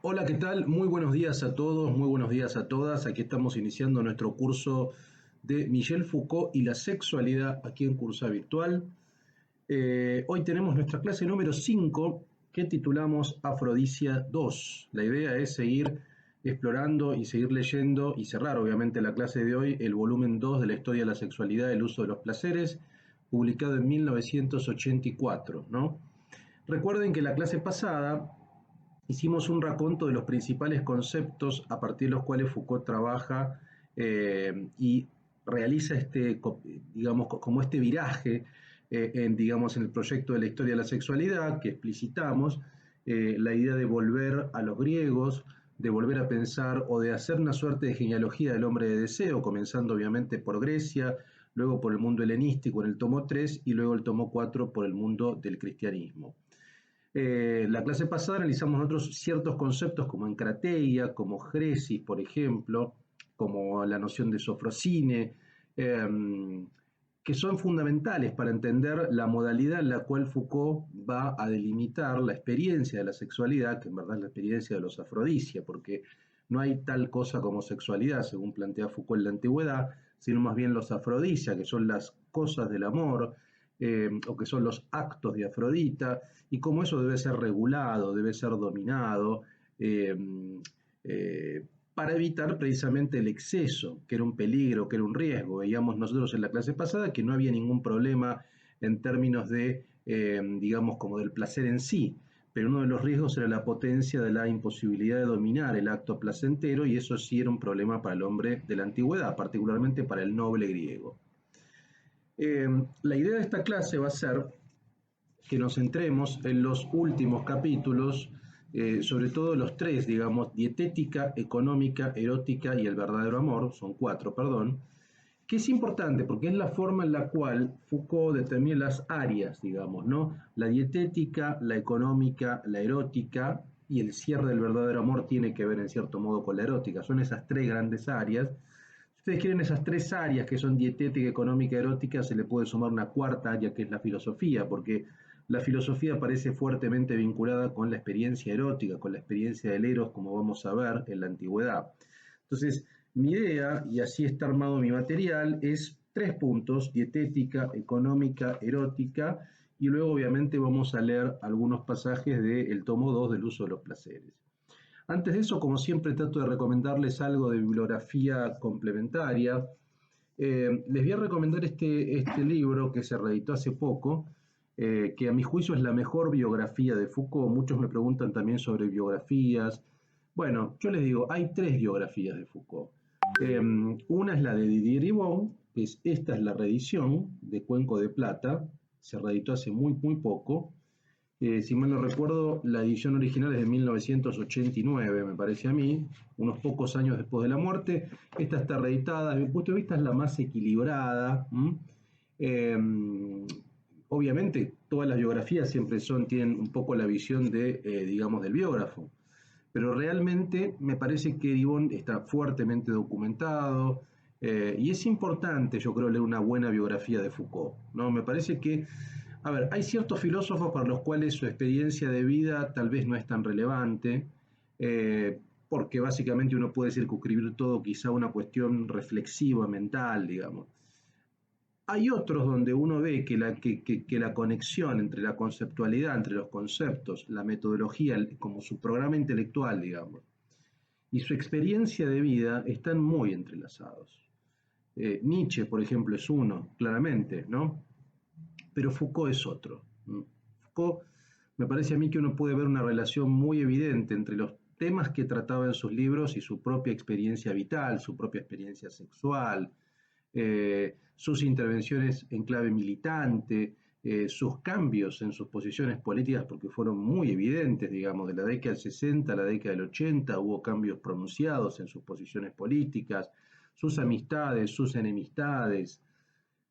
Hola, ¿qué tal? Muy buenos días a todos, muy buenos días a todas. Aquí estamos iniciando nuestro curso de Michel Foucault y la sexualidad aquí en Cursa Virtual. Hoy tenemos nuestra clase número 5 que titulamos Afrodisia 2. La idea es seguir explorando y seguir leyendo y cerrar obviamente la clase de hoy el volumen 2 de la historia de la sexualidad y el uso de los placeres, publicado en 1984, ¿no? Recuerden que la clase pasada hicimos un raconto de los principales conceptos a partir de los cuales Foucault trabaja y realiza digamos, como este viraje digamos, en el proyecto de la historia de la sexualidad que explicitamos, la idea de volver a los griegos, de volver a pensar o de hacer una suerte de genealogía del hombre de deseo, comenzando obviamente por Grecia, luego por el mundo helenístico en el tomo 3 y luego el tomo 4 por el mundo del cristianismo. La clase pasada analizamos otros ciertos conceptos como encrateia, como Génesis, por ejemplo, como la noción de sofrosine, eh, que son fundamentales para entender la modalidad en la cual Foucault va a delimitar la experiencia de la sexualidad, que en verdad es la experiencia de los afrodisia, porque no hay tal cosa como sexualidad, según plantea Foucault en la antigüedad, sino más bien los afrodisia, que son las cosas del amor, o que son los actos de Afrodita, y cómo eso debe ser regulado, debe ser dominado, eh, eh, para evitar precisamente el exceso, que era un peligro, que era un riesgo. Veíamos nosotros en la clase pasada que no había ningún problema en términos de, digamos, como del placer en sí, pero uno de los riesgos era la potencia de la imposibilidad de dominar el acto placentero, y eso sí era un problema para el hombre de la antigüedad, particularmente para el noble griego. La idea de esta clase va a ser que nos centremos en los últimos capítulos, sobre todo los tres, digamos, dietética, económica, erótica y el verdadero amor, son cuatro, perdón, que es importante porque es la forma en la cual Foucault determina las áreas, digamos, ¿no? La dietética, la económica, la erótica y el cierre del verdadero amor tiene que ver en cierto modo con la erótica. Son esas tres grandes áreas. Si ustedes quieren esas tres áreas que son dietética, económica, erótica, se le puede sumar una cuarta área que es la filosofía, porque la filosofía parece fuertemente vinculada con la experiencia erótica, con la experiencia del eros, como vamos a ver en la antigüedad. Entonces, mi idea, y así está armado mi material, es tres puntos: dietética, económica, erótica, y luego obviamente vamos a leer algunos pasajes del tomo 2 del uso de los placeres. Antes de eso, como siempre, trato de recomendarles algo de bibliografía complementaria. Les voy a recomendar este libro que se reeditó hace poco, que a mi juicio es la mejor biografía de Foucault. Muchos me preguntan también sobre biografías. Bueno, yo les digo, hay tres biografías de Foucault. Una es la de Didier Ribon, que es esta es la reedición de Cuenco de Plata, se reeditó hace muy poco. Si mal no recuerdo, la edición original es de 1989, me parece a mí, unos pocos años después de la muerte. Esta está reeditada, desde mi punto de vista es la más equilibrada. Eh, Obviamente, todas las biografías siempre tienen un poco la visión digamos, del biógrafo, pero realmente me parece que Eribon está fuertemente documentado, y es importante, yo creo, leer una buena biografía de Foucault, ¿no? Me parece que, a ver, hay ciertos filósofos para los cuales su experiencia de vida tal vez no es tan relevante, porque básicamente uno puede circunscribir todo quizá a una cuestión reflexiva, mental, digamos. Hay otros donde uno ve que la conexión entre la conceptualidad, entre los conceptos, la metodología, como su programa intelectual, digamos, y su experiencia de vida están muy entrelazados. Nietzsche, por ejemplo, es uno, claramente, ¿no? Pero Foucault es otro. Foucault, me parece a mí que uno puede ver una relación muy evidente entre los temas que trataba en sus libros y su propia experiencia vital, su propia experiencia sexual, sus intervenciones en clave militante, sus cambios en sus posiciones políticas, porque fueron muy evidentes, digamos, de la década del 60 a la década del 80 hubo cambios pronunciados en sus posiciones políticas, sus amistades, sus enemistades.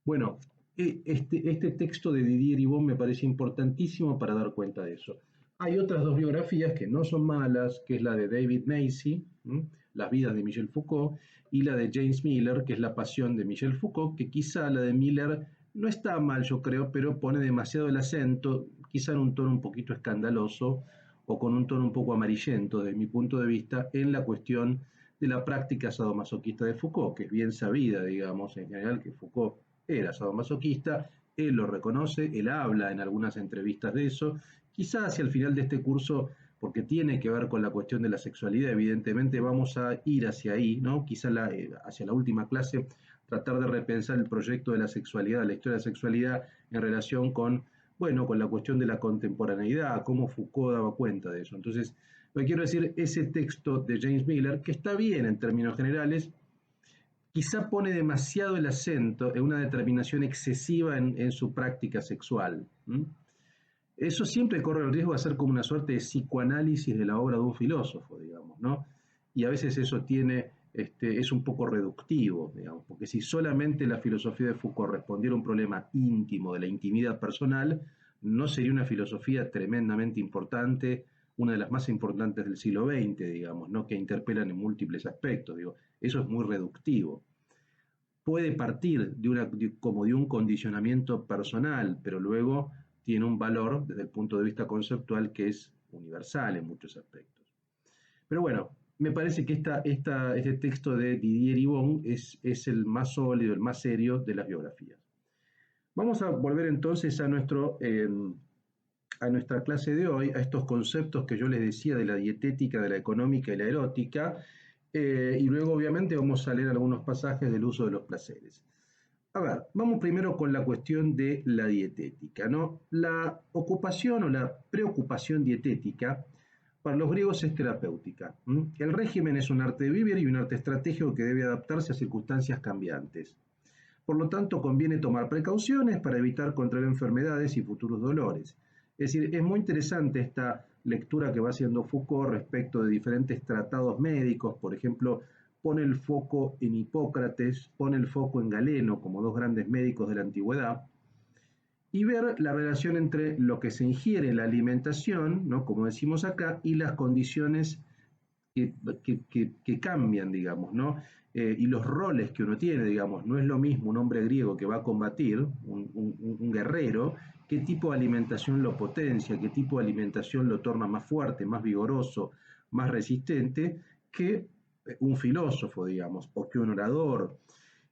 Bueno, este texto de Didier Ribon me parece importantísimo para dar cuenta de eso. Hay otras dos biografías que no son malas, que es la de David Macy, Las vidas de Michel Foucault, y la de James Miller, que es La pasión de Michel Foucault, que quizá la de Miller no está mal, yo creo, pero pone demasiado el acento, quizá en un tono un poquito escandaloso, o con un tono un poco amarillento, desde mi punto de vista, en la cuestión de la práctica sadomasoquista de Foucault, que es bien sabida, digamos, en general, que Foucault era sadomasoquista, él lo reconoce, él habla en algunas entrevistas de eso, quizás hacia el final de este curso, porque tiene que ver con la cuestión de la sexualidad, evidentemente vamos a ir hacia ahí, ¿no? Quizás hacia la última clase, tratar de repensar el proyecto de la sexualidad, la historia de la sexualidad en relación con, bueno, con la cuestión de la contemporaneidad, cómo Foucault daba cuenta de eso. Entonces, lo que quiero decir, ese texto de James Miller, que está bien en términos generales, quizá pone demasiado el acento en una determinación excesiva en su práctica sexual. ¿Mm? Eso siempre corre el riesgo de ser como una suerte de psicoanálisis de la obra de un filósofo, digamos, ¿no? Y a veces eso es un poco reductivo, digamos, porque si solamente la filosofía de Foucault respondiera a un problema íntimo de la intimidad personal, no sería una filosofía tremendamente importante, una de las más importantes del siglo XX, digamos, ¿no? Que interpelan en múltiples aspectos, digo, eso es muy reductivo. Puede partir como de un condicionamiento personal, pero luego tiene un valor desde el punto de vista conceptual que es universal en muchos aspectos. Pero bueno, me parece que este texto de Didier Ribon es el más sólido, el más serio de las biografías. Vamos a volver entonces a nuestra clase de hoy, a estos conceptos que yo les decía de la dietética, de la económica y la erótica, y luego obviamente vamos a leer algunos pasajes del uso de los placeres. A ver, vamos primero con la cuestión de la dietética, ¿no? La ocupación o la preocupación dietética para los griegos es terapéutica. El régimen es un arte de vivir y un arte estratégico que debe adaptarse a circunstancias cambiantes. Por lo tanto, conviene tomar precauciones para evitar contraer enfermedades y futuros dolores. Es decir, es muy interesante esta lectura que va haciendo Foucault respecto de diferentes tratados médicos, por ejemplo, pone el foco en Hipócrates, pone el foco en Galeno, como dos grandes médicos de la antigüedad, y ver la relación entre lo que se ingiere en la alimentación, ¿no? Como decimos acá, y las condiciones que cambian, digamos, ¿no? Y los roles que uno tiene, digamos, no es lo mismo un hombre griego que va a combatir, un guerrero, qué tipo de alimentación lo potencia, qué tipo de alimentación lo torna más fuerte, más vigoroso, más resistente, que un filósofo, digamos, o que un orador,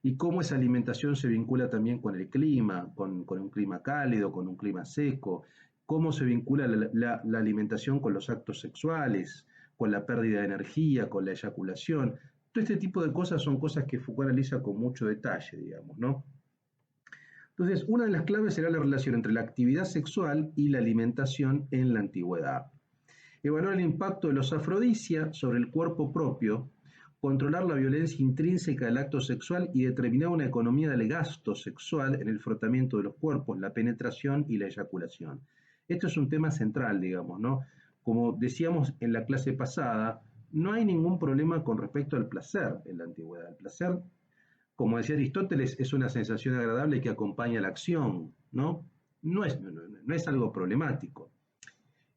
y cómo esa alimentación se vincula también con el clima, con un clima cálido, con un clima seco, cómo se vincula la alimentación con los actos sexuales, con la pérdida de energía, con la eyaculación. Todo este tipo de cosas son cosas que Foucault analiza con mucho detalle, digamos, ¿no? Entonces, una de las claves será la relación entre la actividad sexual y la alimentación en la antigüedad. Evaluar el impacto de los afrodisias sobre el cuerpo propio, controlar la violencia intrínseca del acto sexual y determinar una economía del gasto sexual en el frotamiento de los cuerpos, la penetración y la eyaculación. Esto es un tema central, digamos, ¿no? Como decíamos en la clase pasada, no hay ningún problema con respecto al placer en la antigüedad. El placer, como decía Aristóteles, es una sensación agradable que acompaña la acción, ¿no? No es algo problemático.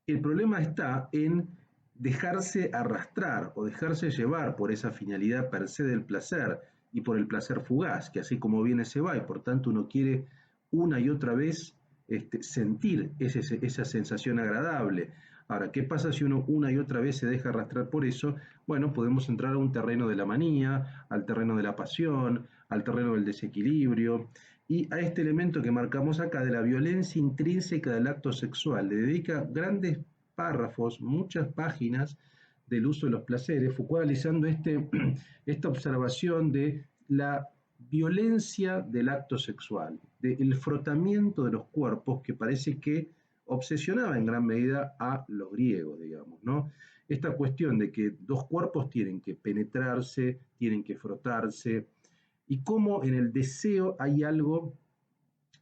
El problema está en dejarse arrastrar o dejarse llevar por esa finalidad per se del placer y por el placer fugaz, que así como viene se va, y por tanto uno quiere una y otra vez sentir esa sensación agradable. Ahora, ¿qué pasa si uno una y otra vez se deja arrastrar por eso? Bueno, podemos entrar a un terreno de la manía, al terreno de la pasión, al terreno del desequilibrio, y a este elemento que marcamos acá de la violencia intrínseca del acto sexual. Le dedica grandes párrafos, muchas páginas del uso de los placeres, Foucault analizando esta observación de la violencia del acto sexual, del frotamiento de los cuerpos que parece que obsesionaba en gran medida a los griegos, digamos, ¿no? Esta cuestión de que dos cuerpos tienen que penetrarse, tienen que frotarse, y cómo en el deseo hay algo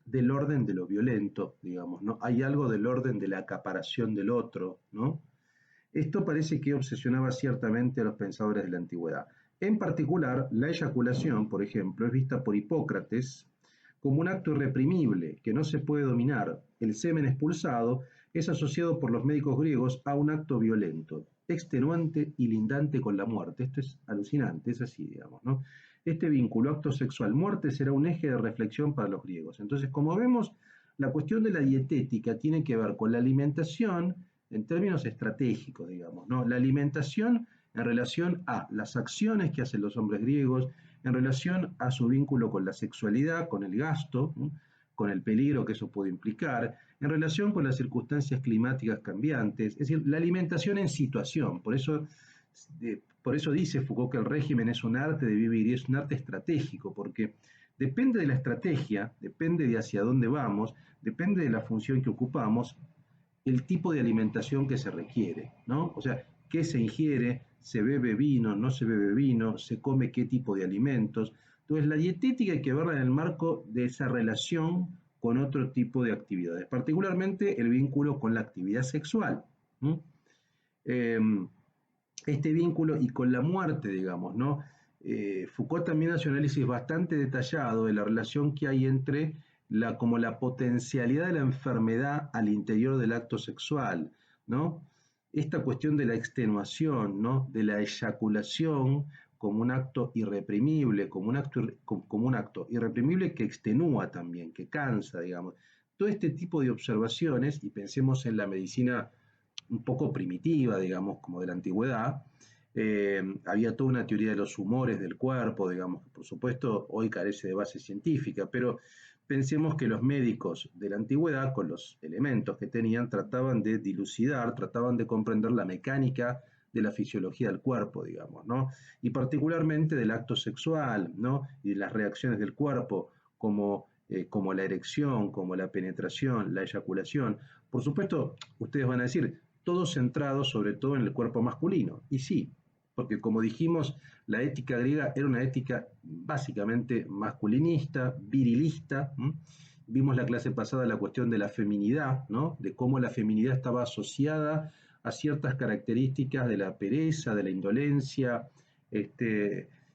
del orden de lo violento, digamos, ¿no? Hay algo del orden de la acaparación del otro, ¿no? Esto parece que obsesionaba ciertamente a los pensadores de la antigüedad. En particular, la eyaculación, por ejemplo, es vista por Hipócrates como un acto irreprimible que no se puede dominar. El semen expulsado es asociado por los médicos griegos a un acto violento, extenuante y lindante con la muerte. Esto es alucinante, es así, digamos, ¿no? Este vínculo acto sexual-muerte será un eje de reflexión para los griegos. Entonces, como vemos, la cuestión de la dietética tiene que ver con la alimentación en términos estratégicos, digamos, ¿no? La alimentación en relación a las acciones que hacen los hombres griegos, en relación a su vínculo con la sexualidad, con el gasto, ¿no? Con el peligro que eso puede implicar, en relación con las circunstancias climáticas cambiantes, es decir, la alimentación en situación. Por eso dice Foucault que el régimen es un arte de vivir y es un arte estratégico, porque depende de la estrategia, depende de hacia dónde vamos, depende de la función que ocupamos, el tipo de alimentación que se requiere, ¿no? O sea, qué se ingiere, se bebe vino, no se bebe vino, se come qué tipo de alimentos. Entonces, la dietética hay que verla en el marco de esa relación con otro tipo de actividades, particularmente el vínculo con la actividad sexual. ¿No? Eh, este vínculo y con la muerte, digamos, ¿no? Foucault también hace un análisis bastante detallado de la relación que hay entre como la potencialidad de la enfermedad al interior del acto sexual, ¿no? Esta cuestión de la extenuación, ¿no? De la eyaculación como un acto irreprimible, como un acto irreprimible que extenúa también, que cansa, digamos. Todo este tipo de observaciones, y pensemos en la medicina un poco primitiva, digamos, como de la antigüedad. Había toda una teoría de los humores del cuerpo, digamos, que por supuesto hoy carece de base científica, pero pensemos que los médicos de la antigüedad, con los elementos que tenían, trataban de dilucidar, trataban de comprender la mecánica de la fisiología del cuerpo, digamos, ¿no? Y particularmente del acto sexual, ¿no? Y de las reacciones del cuerpo, como la erección, como la penetración, la eyaculación. Por supuesto, ustedes van a decir, todo centrado sobre todo en el cuerpo masculino. Y sí, porque como dijimos, la ética griega era una ética básicamente masculinista, virilista. ¿M? Vimos la clase pasada la cuestión de la feminidad, ¿no? De cómo la feminidad estaba asociada a ciertas características de la pereza, de la indolencia,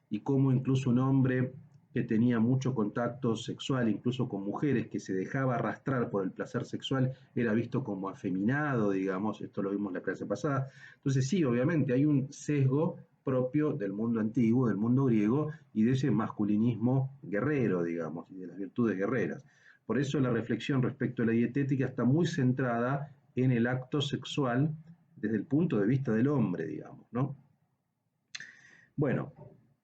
y cómo incluso un hombre que tenía mucho contacto sexual, incluso con mujeres, que se dejaba arrastrar por el placer sexual, era visto como afeminado, digamos, esto lo vimos la clase pasada. Entonces sí, obviamente hay un sesgo propio del mundo antiguo, del mundo griego, y de ese masculinismo guerrero, digamos, y de las virtudes guerreras. Por eso la reflexión respecto a la dietética está muy centrada en el acto sexual desde el punto de vista del hombre, digamos, ¿no? Bueno,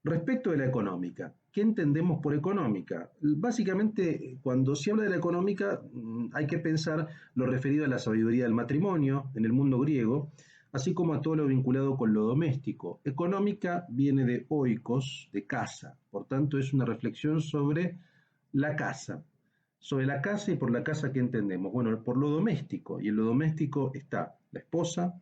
respecto de la económica, ¿qué entendemos por económica? Básicamente, cuando se habla de la económica, hay que pensar lo referido a la sabiduría del matrimonio en el mundo griego, así como a todo lo vinculado con lo doméstico. Económica viene de oikos, de casa, por tanto es una reflexión sobre la casa. Sobre la casa y por la casa, ¿qué entendemos? Bueno, por lo doméstico, y en lo doméstico está la esposa,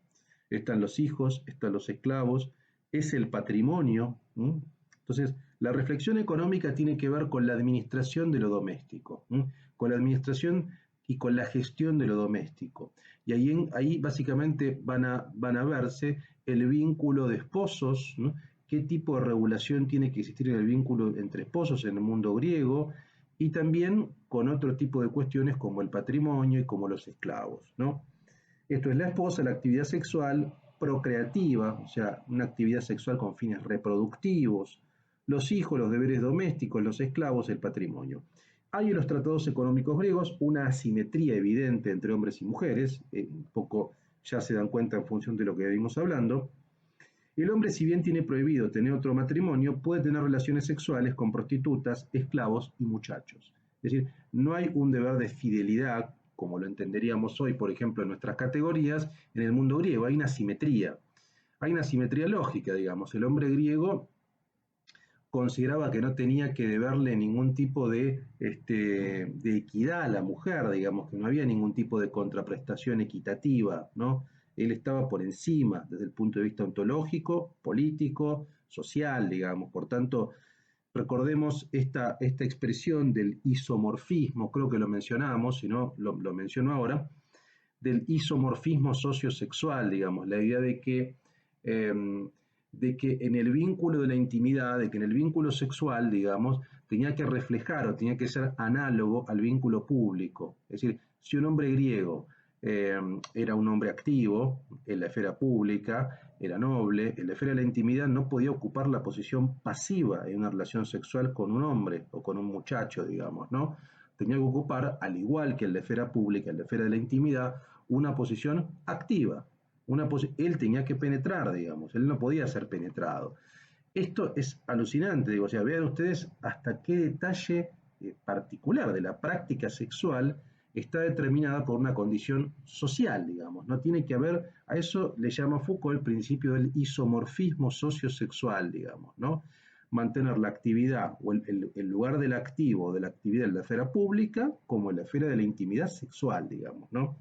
están los hijos, están los esclavos, es el patrimonio. ¿M? Entonces, la reflexión económica tiene que ver con la administración de lo doméstico, ¿m? Con la administración y con la gestión de lo doméstico. Y ahí básicamente van a verse el vínculo de esposos, ¿no? Qué tipo de regulación tiene que existir en el vínculo entre esposos en el mundo griego, y también con otro tipo de cuestiones como el patrimonio y como los esclavos, ¿no? Esto es la esposa, la actividad sexual procreativa, o sea, una actividad sexual con fines reproductivos, los hijos, los deberes domésticos, los esclavos, el patrimonio. Hay en los tratados económicos griegos una asimetría evidente entre hombres y mujeres, un poco ya se dan cuenta en función de lo que venimos hablando. El hombre, si bien tiene prohibido tener otro matrimonio, puede tener relaciones sexuales con prostitutas, esclavos y muchachos. Es decir, no hay un deber de fidelidad, como lo entenderíamos hoy, por ejemplo, en nuestras categorías, en el mundo griego. Hay una simetría. Hay una simetría lógica, digamos. El hombre griego consideraba que no tenía que deberle ningún tipo de equidad a la mujer, digamos, que no había ningún tipo de contraprestación equitativa, ¿no? Él estaba por encima desde el punto de vista ontológico, político, social, digamos. Por tanto, recordemos esta expresión del isomorfismo, creo que lo mencionamos, si no lo menciono ahora, del isomorfismo sociosexual, digamos, la idea de que en el vínculo de la intimidad, de que en el vínculo sexual, digamos, tenía que reflejar o tenía que ser análogo al vínculo público. Es decir, si un hombre griego era un hombre activo en la esfera pública, era noble, en la esfera de la intimidad no podía ocupar la posición pasiva en una relación sexual con un hombre o con un muchacho, digamos, ¿no? Tenía que ocupar, al igual que en la esfera pública, en la esfera de la intimidad, una posición activa. Él tenía que penetrar, digamos, él no podía ser penetrado. Esto es alucinante, digo, o sea, vean ustedes hasta qué detalle particular de la práctica sexual está determinada por una condición social, digamos, no tiene que haber, a eso le llama Foucault el principio del isomorfismo sociosexual, digamos, ¿no? Mantener la actividad o el lugar del activo, de la actividad en la esfera pública, como en la esfera de la intimidad sexual, digamos, ¿no?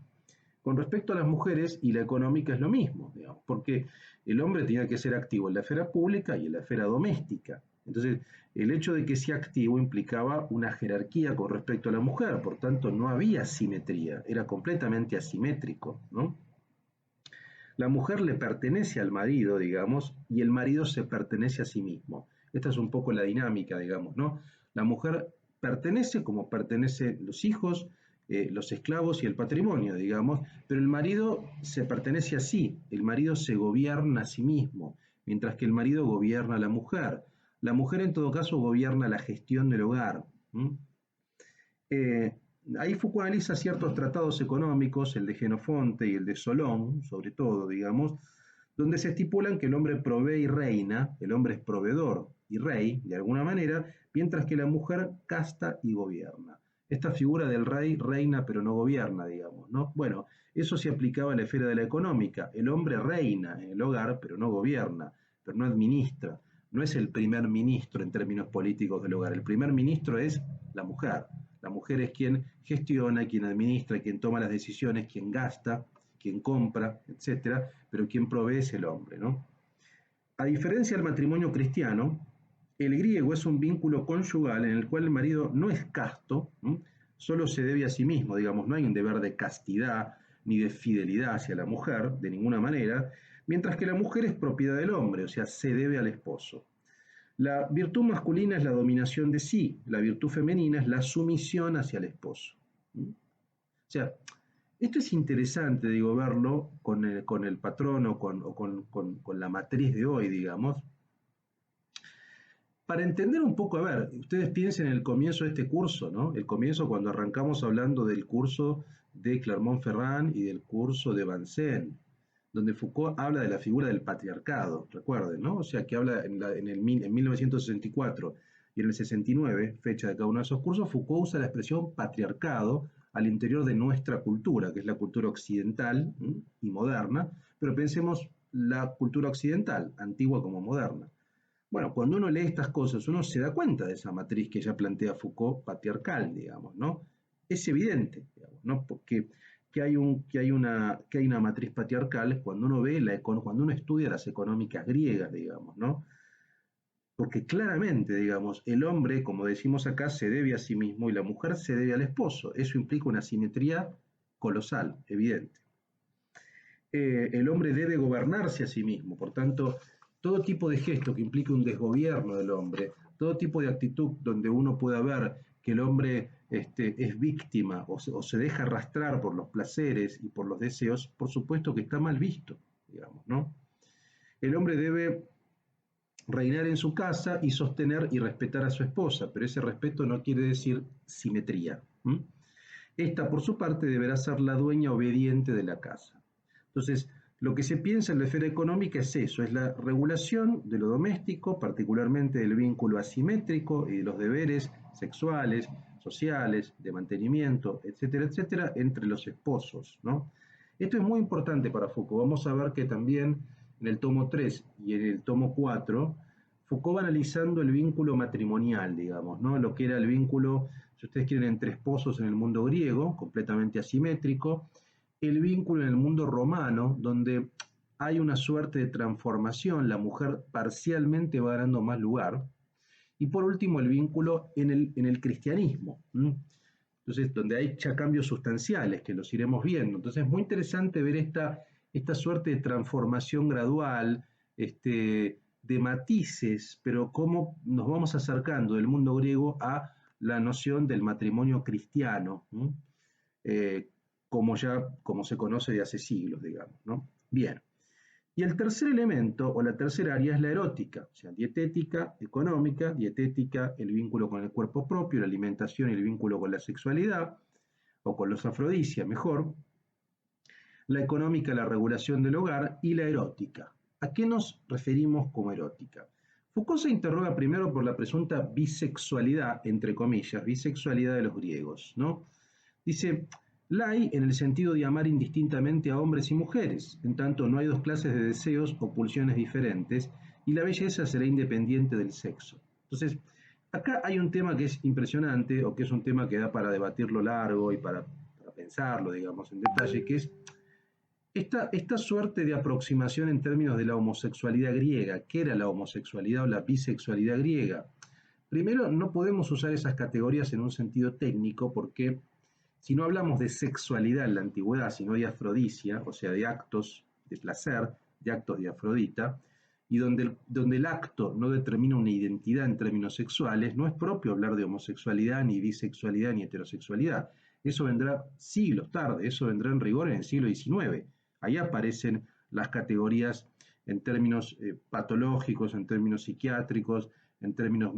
Con respecto a las mujeres y la económica es lo mismo, digamos, porque el hombre tenía que ser activo en la esfera pública y en la esfera doméstica. Entonces, el hecho de que sea activo implicaba una jerarquía con respecto a la mujer, por tanto no había simetría, era completamente asimétrico, ¿no? La mujer le pertenece al marido, digamos, y el marido se pertenece a sí mismo. Esta es un poco la dinámica, digamos, ¿no? La mujer pertenece como pertenecen los hijos, los esclavos y el patrimonio, digamos, pero el marido se pertenece a sí, el marido se gobierna a sí mismo, mientras que el marido gobierna a la mujer. La mujer en todo caso gobierna la gestión del hogar. ¿M? Eh, Ahí Foucault analiza ciertos tratados económicos, el de Genofonte y el de Solón, sobre todo, digamos, donde se estipulan que el hombre provee y reina, el hombre es proveedor y rey, de alguna manera, mientras que la mujer casta y gobierna. Esta figura del rey reina pero no gobierna, digamos, ¿no? Bueno, eso se aplicaba a la esfera de la económica. El hombre reina en el hogar pero no gobierna, pero no administra. No es el primer ministro en términos políticos del hogar. El primer ministro es la mujer. La mujer es quien gestiona, quien administra, quien toma las decisiones, quien gasta, quien compra, etcétera, pero quien provee es el hombre, ¿no? A diferencia del matrimonio cristiano, el griego es un vínculo conyugal en el cual el marido no es casto, ¿m? Solo se debe a sí mismo, digamos, no hay un deber de castidad ni de fidelidad hacia la mujer, de ninguna manera, mientras que la mujer es propiedad del hombre, o sea, se debe al esposo. La virtud masculina es la dominación de sí, la virtud femenina es la sumisión hacia el esposo. ¿M? O sea, esto es interesante, digo, verlo con el patrón o con la matriz de hoy, digamos, para entender un poco, a ver, ustedes piensen en el comienzo de este curso, ¿no? El comienzo cuando arrancamos hablando del curso de Clermont-Ferrand y del curso de Vincennes, donde Foucault habla de la figura del patriarcado, recuerden, ¿no? O sea, que habla en 1964 y en el 69, fecha de cada uno de esos cursos, Foucault usa la expresión patriarcado al interior de nuestra cultura, que es la cultura occidental y moderna, pero pensemos la cultura occidental, antigua como moderna. Bueno, cuando uno lee estas cosas, uno se da cuenta de esa matriz que ya plantea Foucault patriarcal, digamos, ¿no? Es evidente, digamos, ¿no? Porque que hay una matriz patriarcal cuando uno cuando uno estudia las económicas griegas, digamos, ¿no? Porque claramente, digamos, el hombre, como decimos acá, se debe a sí mismo y la mujer se debe al esposo. Eso implica una simetría colosal, evidente. El hombre debe gobernarse a sí mismo, por tanto, todo tipo de gesto que implique un desgobierno del hombre, todo tipo de actitud donde uno pueda ver que el hombre es víctima o se deja arrastrar por los placeres y por los deseos, por supuesto que está mal visto, digamos, ¿no? El hombre debe reinar en su casa y sostener y respetar a su esposa, pero ese respeto no quiere decir simetría. ¿M? Esta, por su parte, deberá ser la dueña obediente de la casa. Entonces, lo que se piensa en la esfera económica es eso, es la regulación de lo doméstico, particularmente del vínculo asimétrico y de los deberes sexuales, sociales, de mantenimiento, etcétera, etcétera, entre los esposos, ¿no? Esto es muy importante para Foucault. Vamos a ver que también en el tomo 3 y en el tomo 4, Foucault va analizando el vínculo matrimonial, digamos, ¿no? Lo que era el vínculo, si ustedes quieren, entre esposos en el mundo griego, completamente asimétrico, el vínculo en el mundo romano, donde hay una suerte de transformación, la mujer parcialmente va ganando más lugar, y por último el vínculo en el cristianismo. Entonces, donde hay ya cambios sustanciales que los iremos viendo. Entonces, es muy interesante ver esta suerte de transformación gradual, de matices, pero cómo nos vamos acercando del mundo griego a la noción del matrimonio cristiano, eh, como se conoce de hace siglos, digamos, ¿no? Bien. Y el tercer elemento o la tercera área es la erótica, o sea, dietética, económica, dietética, el vínculo con el cuerpo propio, la alimentación y el vínculo con la sexualidad, o con los afrodisias, mejor. la económica, la regulación del hogar y la erótica. ¿A qué nos referimos como erótica? Foucault se interroga primero por la presunta bisexualidad, entre comillas, bisexualidad de los griegos, ¿no? Dice, la hay en el sentido de amar indistintamente a hombres y mujeres, en tanto no hay dos clases de deseos o pulsiones diferentes, y la belleza será independiente del sexo. Entonces, acá hay un tema que es impresionante, o que es un tema que da para debatirlo largo y para pensarlo, digamos, en detalle, que es esta suerte de aproximación en términos de la homosexualidad griega. ¿Qué era la homosexualidad o la bisexualidad griega? Primero, no podemos usar esas categorías en un sentido técnico porque si no hablamos de sexualidad en la antigüedad, sino de afrodisia, o sea, de actos de placer, de actos de Afrodita, y donde el acto no determina una identidad en términos sexuales, no es propio hablar de homosexualidad, ni bisexualidad, ni heterosexualidad. Eso vendrá siglos tarde, eso vendrá en rigor en el siglo XIX. Ahí aparecen las categorías en términos patológicos, en términos psiquiátricos, en términos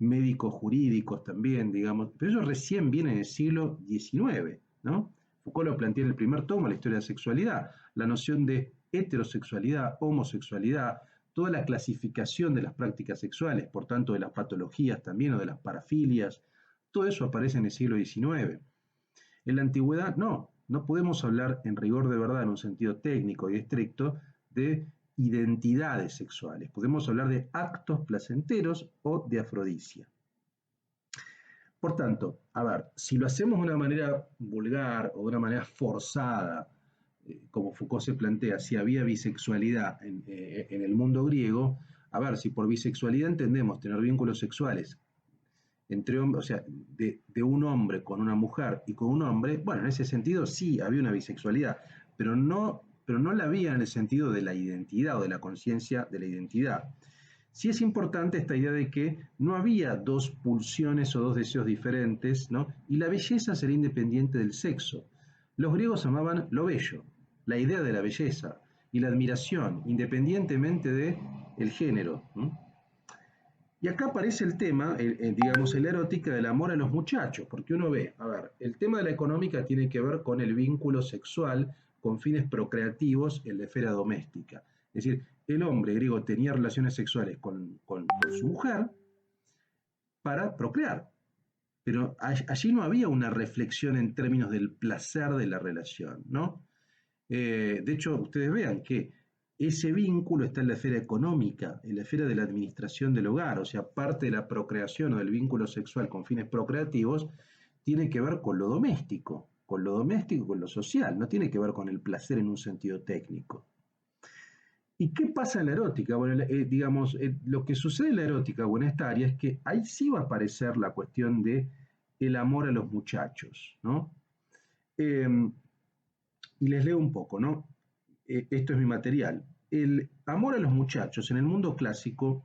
médicos, jurídicos también, digamos, pero eso recién viene en el siglo XIX, ¿no? Foucault lo plantea en el primer tomo, la historia de la sexualidad, la noción de heterosexualidad, homosexualidad, toda la clasificación de las prácticas sexuales, por tanto de las patologías también o de las parafilias, todo eso aparece en el siglo XIX. En la antigüedad no podemos hablar en rigor de verdad, en un sentido técnico y estricto, de identidades sexuales. Podemos hablar de actos placenteros o de afrodisia. Por tanto, a ver, si lo hacemos de una manera vulgar o de una manera forzada, como Foucault se plantea, si había bisexualidad en el mundo griego, a ver, si por bisexualidad entendemos tener vínculos sexuales entre hombres, o sea, de un hombre con una mujer y con un hombre, bueno, en ese sentido sí había una bisexualidad, pero no la había en el sentido de la identidad o de la conciencia de la identidad. Sí es importante esta idea de que no había dos pulsiones o dos deseos diferentes, ¿no? Y la belleza sería independiente del sexo. Los griegos amaban lo bello, la idea de la belleza y la admiración, independientemente de el género, ¿no? Y acá aparece el tema, digamos, en la erótica del amor a los muchachos, porque uno ve, a ver, el tema de la económica tiene que ver con el vínculo sexual con fines procreativos en la esfera doméstica. Es decir, el hombre griego tenía relaciones sexuales con su mujer para procrear, pero allí no había una reflexión en términos del placer de la relación, ¿no? De hecho, ustedes vean que ese vínculo está en la esfera económica, en la esfera de la administración del hogar, o sea, parte de la procreación o del vínculo sexual con fines procreativos tiene que ver con lo doméstico, con lo social, no tiene que ver con el placer en un sentido técnico. ¿Y qué pasa en la erótica? Bueno, digamos, lo que sucede en la erótica o en esta área es que ahí sí va a aparecer la cuestión de el amor a los muchachos, ¿no? Eh, y les leo un poco, ¿no? Esto es mi material. El amor a los muchachos en el mundo clásico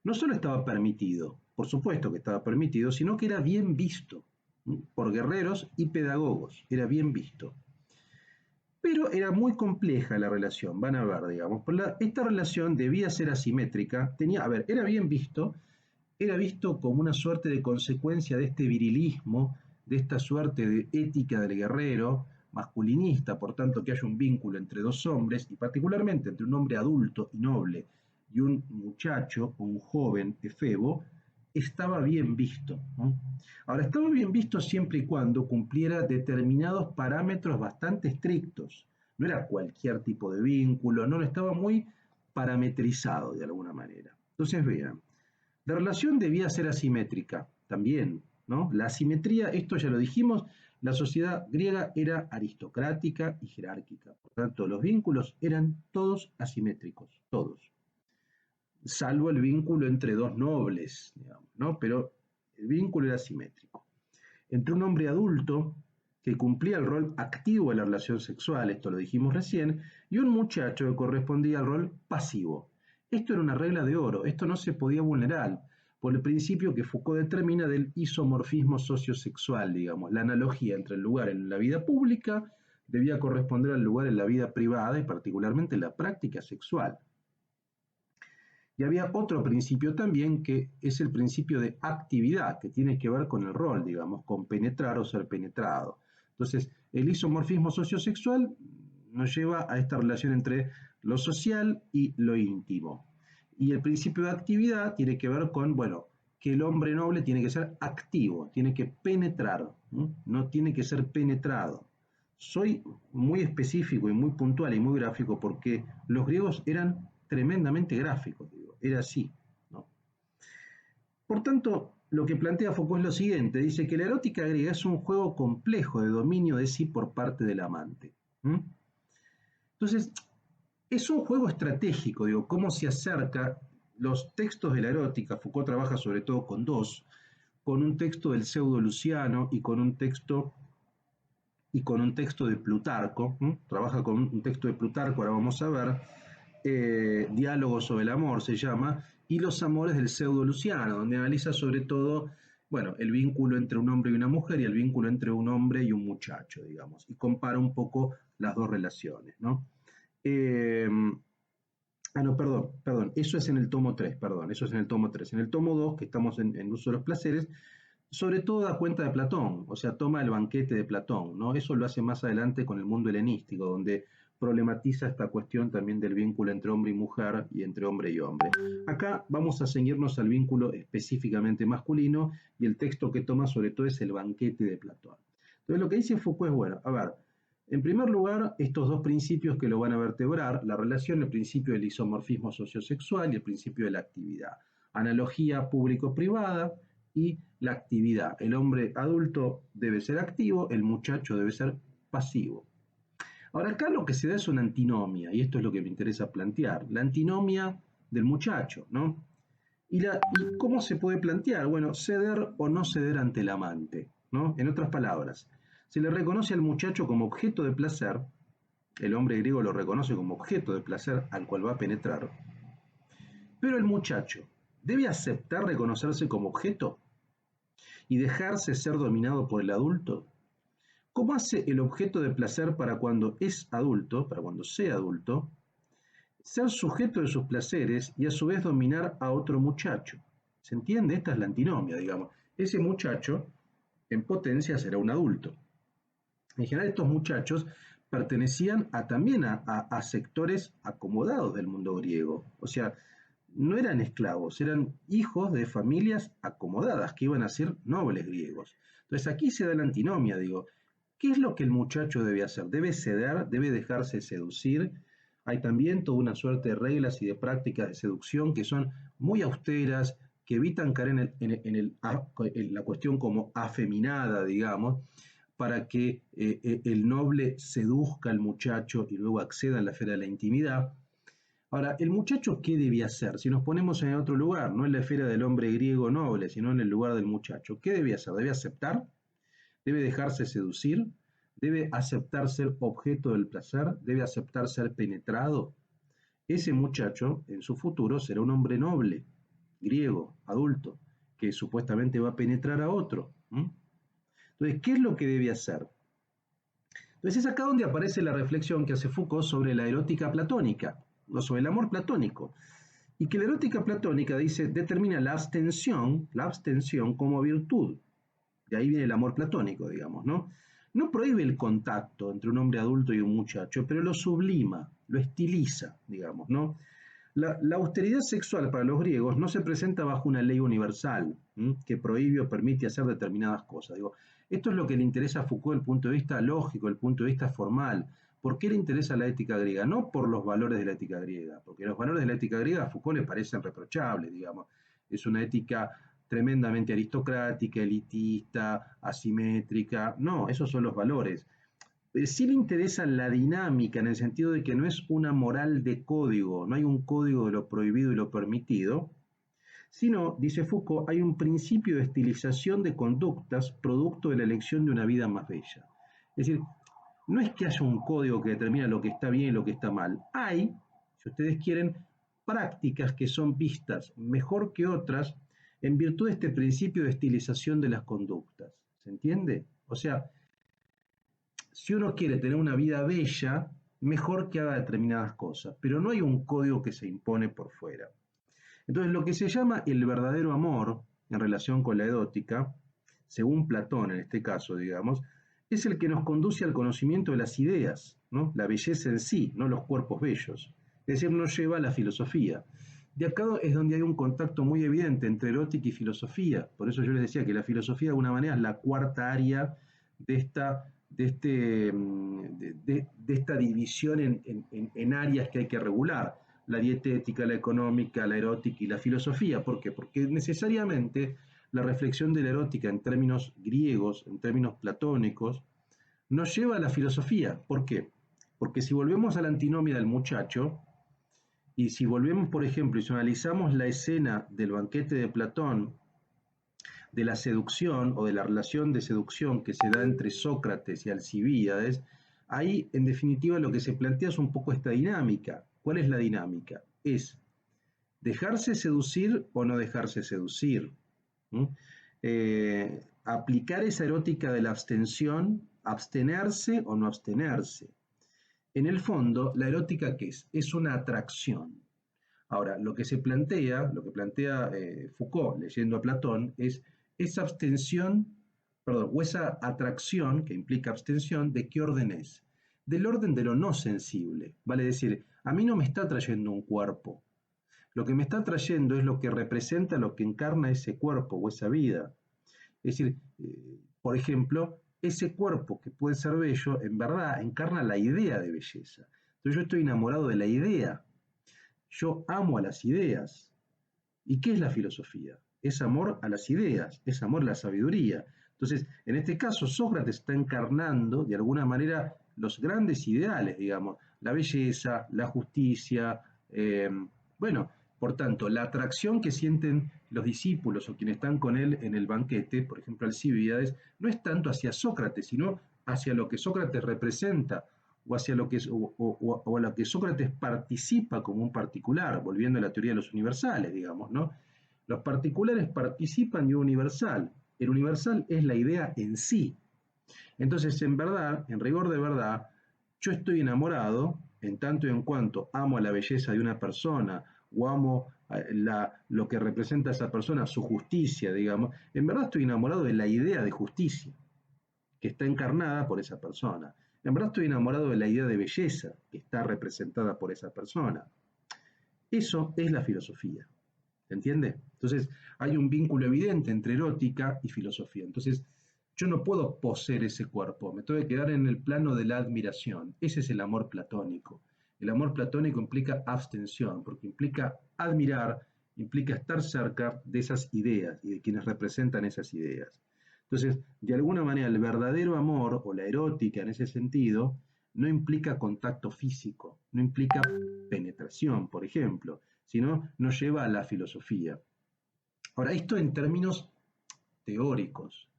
no solo estaba permitido, por supuesto que estaba permitido, sino que era bien visto, ¿no? Por guerreros y pedagogos, era bien visto. Pero era muy compleja la relación, van a ver, digamos. Esta relación debía ser asimétrica, tenía, a ver, era visto como una suerte de consecuencia de este virilismo, de esta suerte de ética del guerrero, masculinista, por tanto que haya un vínculo entre dos hombres, y particularmente entre un hombre adulto y noble y un muchacho o un joven efebo, estaba bien visto, ¿no? Ahora, estaba bien visto siempre y cuando cumpliera determinados parámetros bastante estrictos. No era cualquier tipo de vínculo, no, estaba muy parametrizado de alguna manera. Entonces, vean, la relación debía ser asimétrica también, ¿no? La asimetría, esto ya lo dijimos, la sociedad griega era aristocrática y jerárquica. Por tanto, los vínculos eran todos asimétricos, todos. Salvo el vínculo entre dos nobles, digamos, ¿no? Pero el vínculo era asimétrico. Entre un hombre adulto que cumplía el rol activo de la relación sexual, esto lo dijimos recién, y un muchacho que correspondía al rol pasivo. Esto era una regla de oro, esto no se podía vulnerar, por el principio que Foucault determina del isomorfismo sociosexual, digamos, la analogía entre el lugar en la vida pública debía corresponder al lugar en la vida privada y particularmente en la práctica sexual. Y había otro principio también que es el principio de actividad, que tiene que ver con el rol, digamos, con penetrar o ser penetrado. Entonces, el isomorfismo sociosexual nos lleva a esta relación entre lo social y lo íntimo. Y el principio de actividad tiene que ver con, bueno, que el hombre noble tiene que ser activo, tiene que penetrar, no tiene que ser penetrado. Soy muy específico y muy puntual y muy gráfico porque los griegos eran tremendamente gráficos, digo, era así, ¿no? Por tanto, lo que plantea Foucault es lo siguiente, dice que la erótica griega es un juego complejo de dominio de sí por parte del amante. Entonces, es un juego estratégico, digo, cómo se acerca los textos de la erótica. Foucault trabaja sobre todo con dos, con un texto del pseudo Luciano y con un texto de Plutarco. Trabaja con un texto de Plutarco, ahora vamos a ver, Diálogos sobre el amor se llama, y los amores del pseudo Luciano, donde analiza sobre todo, bueno, el vínculo entre un hombre y una mujer y el vínculo entre un hombre y un muchacho, digamos, y compara un poco las dos relaciones, ¿no? Eh, no, perdón, eso es en el tomo 3, perdón, eso es en el tomo 3. En el tomo 2, que estamos en Uso de los Placeres, sobre todo da cuenta de Platón, o sea, toma el banquete de Platón, ¿no? Eso lo hace más adelante con el mundo helenístico, donde problematiza esta cuestión también del vínculo entre hombre y mujer y entre hombre y hombre. Acá vamos a ceñirnos al vínculo específicamente masculino y el texto que toma sobre todo es el banquete de Platón. Entonces lo que dice Foucault es, bueno, a ver, en primer lugar, estos dos principios que lo van a vertebrar, la relación, el principio del isomorfismo sociosexual y el principio de la actividad. Analogía público-privada y la actividad. El hombre adulto debe ser activo, el muchacho debe ser pasivo. Ahora acá lo que se da es una antinomia, y esto es lo que me interesa plantear, la antinomia del muchacho, ¿no? ¿Y cómo se puede plantear? Bueno, ceder o no ceder ante el amante, ¿no? En otras palabras, se le reconoce al muchacho como objeto de placer, el hombre griego lo reconoce como objeto de placer al cual va a penetrar, pero el muchacho debe aceptar reconocerse como objeto y dejarse ser dominado por el adulto. ¿Cómo hace el objeto de placer para cuando es adulto, para cuando sea adulto, ser sujeto de sus placeres y a su vez dominar a otro muchacho? ¿Se entiende? Esta es la antinomia, digamos. Ese muchacho, en potencia, será un adulto. En general, estos muchachos pertenecían también a sectores acomodados del mundo griego. O sea, no eran esclavos, eran hijos de familias acomodadas, que iban a ser nobles griegos. Entonces aquí se da la antinomia, digo, ¿qué es lo que el muchacho debe hacer? ¿Debe ceder? ¿Debe dejarse seducir? Hay también toda una suerte de reglas y de prácticas de seducción que son muy austeras, que evitan caer en la cuestión como afeminada, digamos, para que el noble seduzca al muchacho y luego acceda a la esfera de la intimidad. Ahora, ¿el muchacho qué debía hacer? Si nos ponemos en otro lugar, no en la esfera del hombre griego noble, sino en el lugar del muchacho, ¿qué debía hacer? ¿Debe aceptar? ¿Debe dejarse seducir? ¿Debe aceptar ser objeto del placer? ¿Debe aceptar ser penetrado? Ese muchacho, en su futuro, será un hombre noble, griego, adulto, que supuestamente va a penetrar a otro. Entonces, ¿qué es lo que debe hacer? Entonces es acá donde aparece la reflexión que hace Foucault sobre la erótica platónica, o sobre el amor platónico, y que la erótica platónica, dice, determina la abstención como virtud. De ahí viene el amor platónico, digamos, ¿no? No prohíbe el contacto entre un hombre adulto y un muchacho, pero lo sublima, lo estiliza, digamos, ¿no? La austeridad sexual para los griegos no se presenta bajo una ley universal que prohíbe o permite hacer determinadas cosas. Digo, esto es lo que le interesa a Foucault desde el punto de vista lógico, desde el punto de vista formal. ¿Por qué le interesa la ética griega? No por los valores de la ética griega, porque los valores de la ética griega a Foucault le parecen reprochables, digamos. Es una ética tremendamente aristocrática, elitista, asimétrica. No, esos son los valores. Sí le interesa la dinámica en el sentido de que no es una moral de código, no hay un código de lo prohibido y lo permitido, sino, dice Foucault, hay un principio de estilización de conductas producto de la elección de una vida más bella. Es decir, no es que haya un código que determina lo que está bien y lo que está mal. Hay, si ustedes quieren, prácticas que son vistas mejor que otras en virtud de este principio de estilización de las conductas. ¿Se entiende? O sea, si uno quiere tener una vida bella, mejor que haga determinadas cosas, pero no hay un código que se impone por fuera. Entonces, lo que se llama el verdadero amor en relación con la erótica, según Platón en este caso, digamos, es el que nos conduce al conocimiento de las ideas, ¿no? La belleza en sí, no los cuerpos bellos. Es decir, no lleva a la filosofía. De acá es donde hay un contacto muy evidente entre erótica y filosofía. Por eso yo les decía que la filosofía de alguna manera es la cuarta área de esta división en áreas que hay que regular. La dietética, la económica, la erótica y la filosofía. ¿Por qué? Porque necesariamente la reflexión de la erótica en términos griegos, en términos platónicos, nos lleva a la filosofía. ¿Por qué? Porque si volvemos a la antinomia del muchacho, y si volvemos, por ejemplo, y si analizamos la escena del banquete de Platón, de la seducción o de la relación de seducción que se da entre Sócrates y Alcibíades, ahí en definitiva lo que se plantea es un poco esta dinámica. ¿Cuál es la dinámica? Es dejarse seducir o no dejarse seducir. ¿Mm? Aplicar esa erótica de la abstención, abstenerse o no abstenerse. En el fondo, la erótica, ¿qué es? Es una atracción. Ahora, lo que plantea Foucault, leyendo a Platón, es esa abstención, perdón, o esa atracción, que implica abstención, ¿de qué orden es? Del orden de lo no sensible. Vale decir, a mí no me está trayendo un cuerpo. Lo que me está trayendo es lo que representa, lo que encarna ese cuerpo o esa vida. Es decir, por ejemplo, ese cuerpo que puede ser bello, en verdad encarna la idea de belleza. Entonces yo estoy enamorado de la idea. Yo amo a las ideas. ¿Y qué es la filosofía? Es amor a las ideas, es amor a la sabiduría. Entonces, en este caso, Sócrates está encarnando, de alguna manera, los grandes ideales, digamos, la belleza, la justicia, bueno, por tanto, la atracción que sienten los discípulos o quienes están con él en el banquete, por ejemplo, Alcibíades, no es tanto hacia Sócrates, sino hacia lo que Sócrates representa o hacia lo que, o a lo que Sócrates participa como un particular, volviendo a la teoría de los universales, digamos, ¿no? Los particulares participan de un universal. El universal es la idea en sí. Entonces, en verdad, en rigor de verdad, yo estoy enamorado en tanto y en cuanto amo a la belleza de una persona o amo lo que representa a esa persona, su justicia, digamos. En verdad estoy enamorado de la idea de justicia que está encarnada por esa persona. En verdad estoy enamorado de la idea de belleza que está representada por esa persona. Eso es la filosofía. ¿Se entiende? Entonces, hay un vínculo evidente entre erótica y filosofía. Entonces, yo no puedo poseer ese cuerpo, me tengo que quedar en el plano de la admiración. Ese es el amor platónico. El amor platónico implica abstención, porque implica admirar, implica estar cerca de esas ideas y de quienes representan esas ideas. Entonces, de alguna manera, el verdadero amor o la erótica en ese sentido no implica contacto físico, no implica penetración, por ejemplo, sino nos lleva a la filosofía. Ahora, esto en términos teóricos.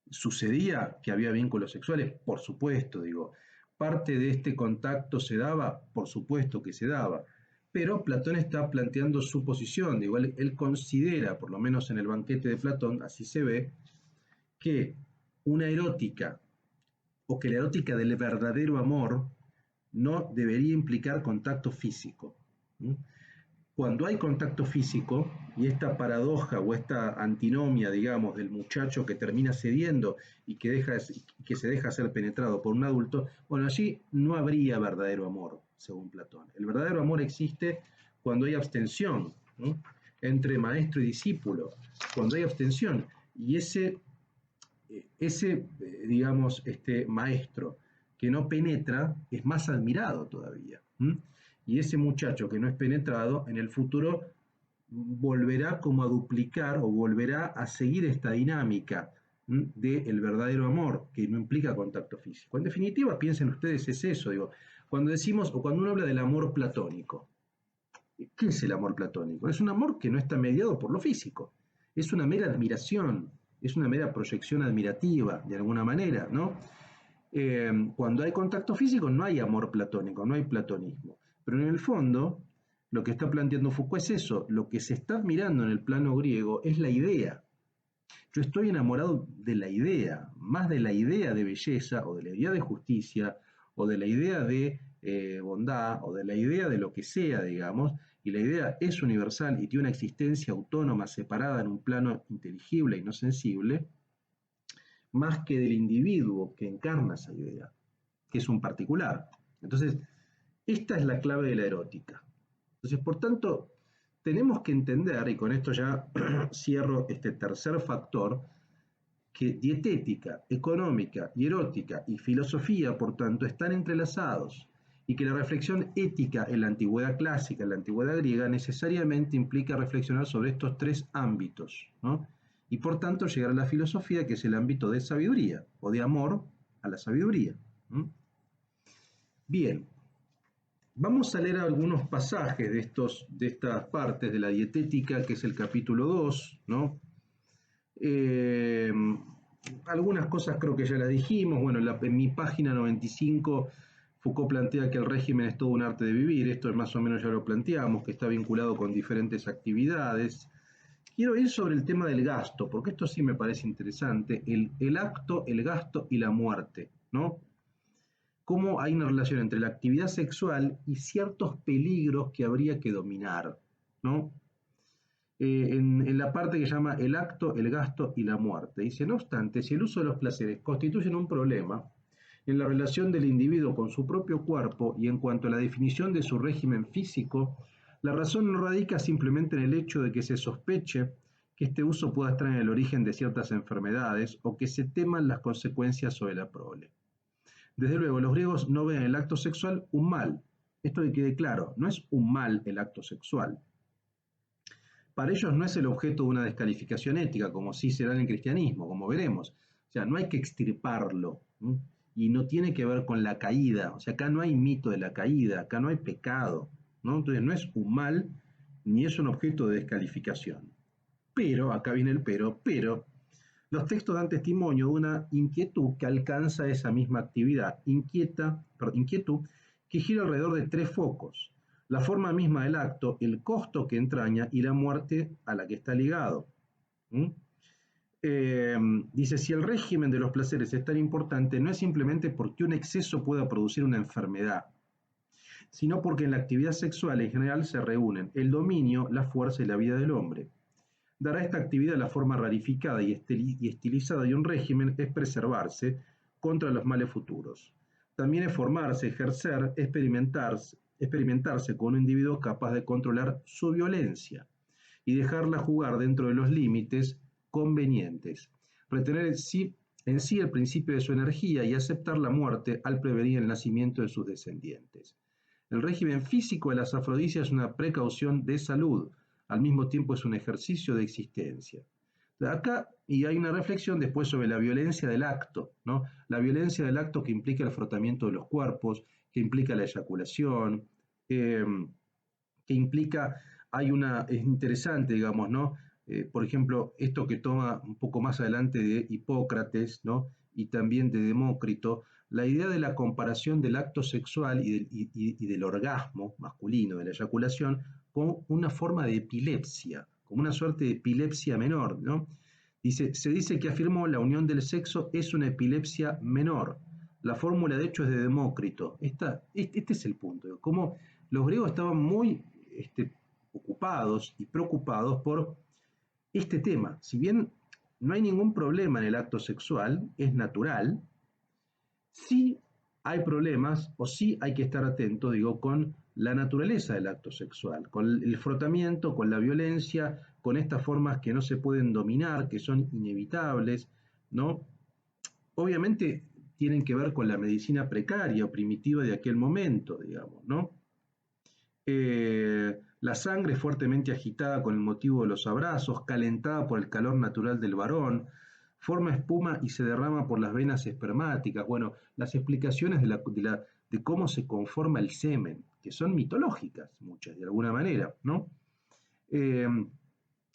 ¿Sucedía que había vínculos sexuales? Por supuesto, digo. ¿Parte de este contacto se daba? Por supuesto que se daba. Pero Platón está planteando su posición. Digo, él considera, por lo menos en el banquete de Platón, así se ve, que una erótica, o que la erótica del verdadero amor, no debería implicar contacto físico. Cuando hay contacto físico, y esta paradoja o esta antinomia, digamos, del muchacho que termina cediendo y que se deja ser penetrado por un adulto, bueno, allí no habría verdadero amor, según Platón. El verdadero amor existe cuando hay abstención, ¿no?, entre maestro y discípulo, cuando hay abstención. Y digamos, maestro que no penetra es más admirado todavía. Y ese muchacho que no es penetrado, en el futuro volverá como a duplicar o volverá a seguir esta dinámica del verdadero amor, que no implica contacto físico. En definitiva, piensen ustedes, es eso, digo, cuando decimos, o cuando uno habla del amor platónico, ¿qué es el amor platónico? Es un amor que no está mediado por lo físico, es una mera admiración, es una mera proyección admirativa, de alguna manera, ¿no? Cuando hay contacto físico no hay amor platónico, no hay platonismo. Pero en el fondo, lo que está planteando Foucault es eso, lo que se está admirando en el plano griego es la idea. Yo estoy enamorado de la idea, más de la idea de belleza o de la idea de justicia o de la idea de bondad o de la idea de lo que sea, digamos, y la idea es universal y tiene una existencia autónoma, separada en un plano inteligible y no sensible, más que del individuo que encarna esa idea. que es un particular. Entonces, esta es la clave de la erótica. Entonces, por tanto, tenemos que entender, y con esto ya cierro este tercer factor, que dietética, económica y erótica y filosofía, por tanto, están entrelazados y que la reflexión ética en la antigüedad clásica, en la antigüedad griega, necesariamente implica reflexionar sobre estos tres ámbitos, ¿no? Y por tanto llegar a la filosofía, que es el ámbito de sabiduría o de amor a la sabiduría. ¿Mm? Bien, vamos a leer algunos pasajes de estas partes de la dietética, que es el capítulo 2, ¿no? Eh, Algunas cosas creo que ya las dijimos. Bueno, en mi página 95, Foucault plantea que el régimen es todo un arte de vivir. Esto más o menos ya lo planteamos, que está vinculado con diferentes actividades. Quiero ir sobre el tema del gasto, porque esto sí me parece interesante. El acto, el gasto y la muerte, ¿no? Cómo hay una relación entre la actividad sexual y ciertos peligros que habría que dominar, ¿no? En la parte que llama el acto, el gasto y la muerte. Dice, no obstante, si el uso de los placeres constituyen un problema en la relación del individuo con su propio cuerpo y en cuanto a la definición de su régimen físico, la razón no radica simplemente en el hecho de que se sospeche que este uso pueda estar en el origen de ciertas enfermedades o que se teman las consecuencias sobre la prole. Desde luego, los griegos no ven el acto sexual un mal. Esto que quede claro, no es un mal el acto sexual. Para ellos no es el objeto de una descalificación ética, como sí será en el cristianismo, como veremos. O sea, no hay que extirparlo, ¿sí? Y no tiene que ver con la caída. O sea, acá no hay mito de la caída, acá no hay pecado, ¿no? Entonces no es un mal ni es un objeto de descalificación. Pero, acá viene el pero, los textos dan testimonio de una inquietud que alcanza esa misma actividad, inquietud que gira alrededor de tres focos: la forma misma del acto, el costo que entraña y la muerte a la que está ligado. ¿Mm? Dice, si el régimen de los placeres es tan importante, no es simplemente porque un exceso pueda producir una enfermedad, sino porque en la actividad sexual en general se reúnen el dominio, la fuerza y la vida del hombre. Dar a esta actividad la forma rarificada y estilizada de un régimen es preservarse contra los males futuros. También es formarse, ejercer, experimentarse con un individuo capaz de controlar su violencia y dejarla jugar dentro de los límites convenientes. Retener en sí el principio de su energía y aceptar la muerte al prevenir el nacimiento de sus descendientes. El régimen físico de las afrodisias es una precaución de salud, al mismo tiempo es un ejercicio de existencia. Acá, y hay una reflexión después sobre la violencia del acto, ¿no? La violencia del acto que implica el frotamiento de los cuerpos, que implica la eyaculación, que implica, es interesante, digamos, ¿no? Por ejemplo, esto que toma un poco más adelante de Hipócrates, ¿no? Y también de Demócrito, la idea de la comparación del acto sexual y del orgasmo masculino, de la eyaculación, con una forma de epilepsia, como una suerte de epilepsia menor, ¿no? Se dice que afirmó la unión del sexo es una epilepsia menor. La fórmula, de hecho, es de Demócrito. Este es el punto. Como los griegos estaban muy ocupados y preocupados por este tema. Si bien no hay ningún problema en el acto sexual, es natural, sí hay problemas o sí hay que estar atento, digo, con la naturaleza del acto sexual, con el frotamiento, con la violencia, con estas formas que no se pueden dominar, que son inevitables, ¿no? Obviamente tienen que ver con la medicina precaria o primitiva de aquel momento, digamos, ¿no? La sangre fuertemente agitada con el motivo de los abrazos, calentada por el calor natural del varón, forma espuma y se derrama por las venas espermáticas. Bueno, las explicaciones de cómo se conforma el semen, que son mitológicas, muchas de alguna manera, ¿no? Eh,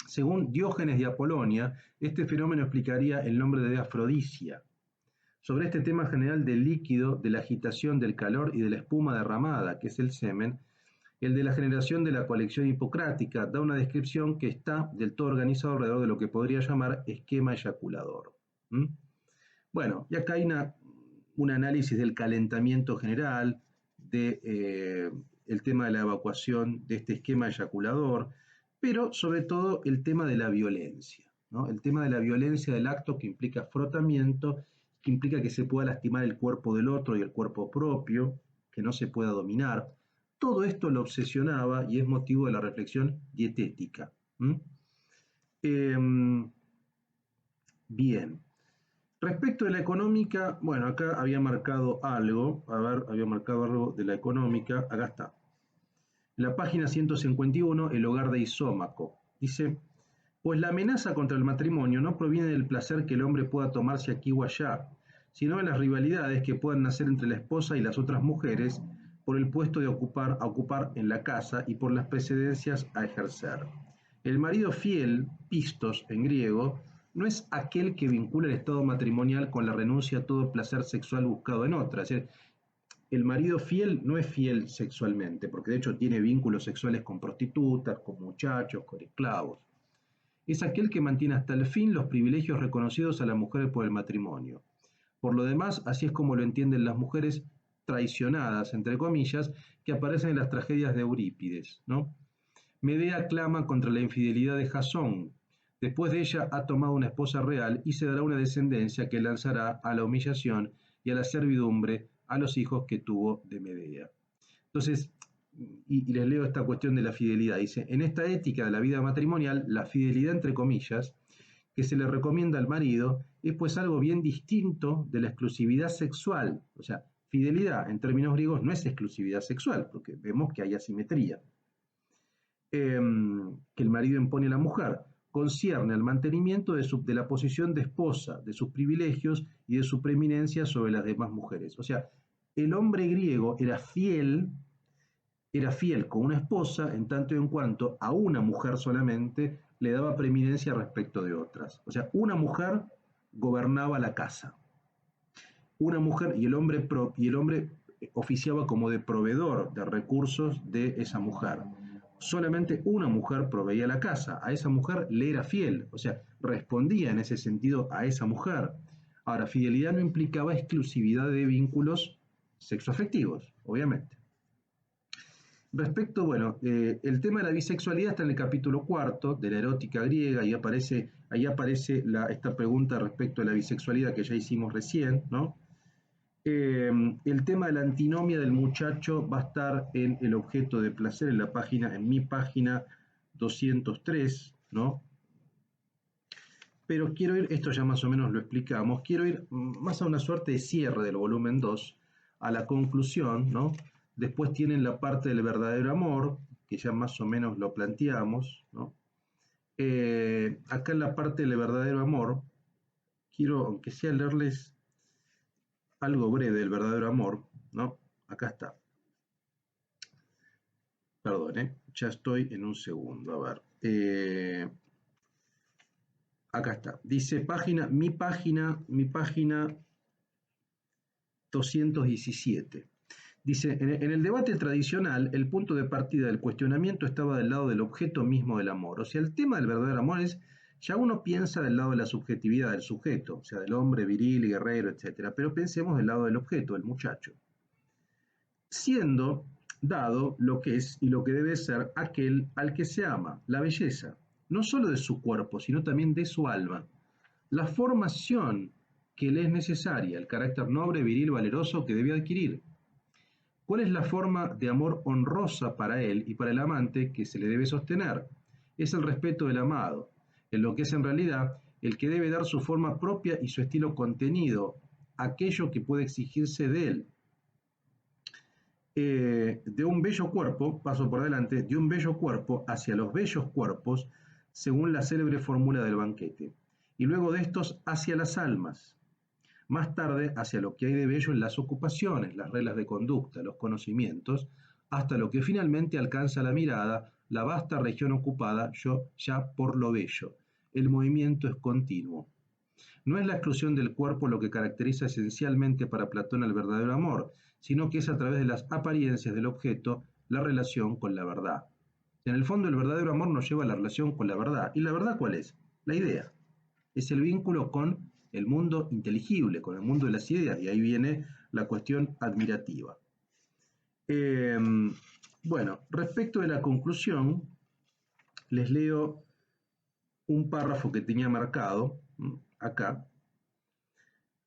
Según Diógenes de Apolonia, este fenómeno explicaría el nombre de afrodisia. Sobre este tema general del líquido, de la agitación, del calor y de la espuma derramada, que es el semen, el de la generación de la colección hipocrática da una descripción que está del todo organizado alrededor de lo que podría llamar esquema eyaculador. ¿Mm? Bueno, y acá hay un análisis del calentamiento general, el tema de la evacuación de este esquema eyaculador, pero sobre todo el tema de la violencia, ¿no? El tema de la violencia del acto que implica frotamiento, que implica que se pueda lastimar el cuerpo del otro y el cuerpo propio, que no se pueda dominar. Todo esto lo obsesionaba y es motivo de la reflexión dietética. Bien. Respecto de la económica, bueno, acá había marcado algo, a ver, había marcado algo de la económica, acá está. En la página 151, el hogar de Isómaco. Dice, pues la amenaza contra el matrimonio no proviene del placer que el hombre pueda tomarse aquí o allá, sino de las rivalidades que puedan nacer entre la esposa y las otras mujeres por el puesto de ocupar en la casa y por las precedencias a ejercer. El marido fiel, pistos en griego, no es aquel que vincula el estado matrimonial con la renuncia a todo placer sexual buscado en otra. Es decir, el marido fiel no es fiel sexualmente, porque de hecho tiene vínculos sexuales con prostitutas, con muchachos, con esclavos. Es aquel que mantiene hasta el fin los privilegios reconocidos a la mujer por el matrimonio. Por lo demás, así es como lo entienden las mujeres traicionadas, entre comillas, que aparecen en las tragedias de Eurípides, ¿no? Medea clama contra la infidelidad de Jasón. Después de ella ha tomado una esposa real y se dará una descendencia que lanzará a la humillación y a la servidumbre a los hijos que tuvo de Medea. Entonces, y les leo esta cuestión de la fidelidad. Dice, en esta ética de la vida matrimonial, la fidelidad, entre comillas, que se le recomienda al marido, es pues algo bien distinto de la exclusividad sexual. O sea, fidelidad en términos griegos no es exclusividad sexual, porque vemos que hay asimetría. Que el marido impone a la mujer, concierne al mantenimiento de la posición de esposa, de sus privilegios y de su preeminencia sobre las demás mujeres. O sea, el hombre griego era fiel con una esposa en tanto y en cuanto a una mujer solamente le daba preeminencia respecto de otras. O sea, una mujer gobernaba la casa. Una mujer y el hombre oficiaba como de proveedor de recursos de esa mujer. Solamente una mujer proveía la casa, a esa mujer le era fiel, o sea, respondía en ese sentido a esa mujer. Ahora, fidelidad no implicaba exclusividad de vínculos sexoafectivos, obviamente. Respecto, bueno, el tema de la bisexualidad está en el capítulo cuarto de la erótica griega y ahí aparece esta pregunta respecto a la bisexualidad que ya hicimos recién, ¿no? El tema de la antinomia del muchacho va a estar en el objeto de placer en mi página 203, ¿no? Pero quiero ir, esto ya más o menos lo explicamos, quiero ir más a una suerte de cierre del volumen 2, a la conclusión, ¿no? Después tienen la parte del verdadero amor, que ya más o menos lo planteamos, ¿no? Acá en la parte del verdadero amor, quiero, aunque sea leerles algo breve del verdadero amor, ¿no? Acá está. Perdón, ya estoy en un segundo, a ver. Acá está. Dice mi página 217. Dice, en el debate tradicional, el punto de partida del cuestionamiento estaba del lado del objeto mismo del amor. O sea, el tema del verdadero amor es, ya uno piensa del lado de la subjetividad del sujeto, o sea, del hombre viril, guerrero, etc. Pero pensemos del lado del objeto, del muchacho. Siendo dado lo que es y lo que debe ser aquel al que se ama, la belleza, no solo de su cuerpo, sino también de su alma. La formación que le es necesaria, el carácter noble, viril, valeroso que debe adquirir. ¿Cuál es la forma de amor honrosa para él y para el amante que se le debe sostener? Es el respeto del amado, en lo que es en realidad el que debe dar su forma propia y su estilo contenido, aquello que puede exigirse de él. De un bello cuerpo, paso por delante, de un bello cuerpo hacia los bellos cuerpos, según la célebre fórmula del banquete, y luego de estos hacia las almas. Más tarde, hacia lo que hay de bello en las ocupaciones, las reglas de conducta, los conocimientos, hasta lo que finalmente alcanza la mirada, la vasta región ocupada ya por lo bello. El movimiento es continuo. No es la exclusión del cuerpo lo que caracteriza esencialmente para Platón el verdadero amor, sino que es a través de las apariencias del objeto la relación con la verdad. En el fondo, el verdadero amor nos lleva a la relación con la verdad. ¿Y la verdad cuál es? La idea. Es el vínculo con el mundo inteligible, con el mundo de las ideas, y ahí viene la cuestión admirativa. Bueno, respecto de la conclusión, les leo un párrafo que tenía marcado acá,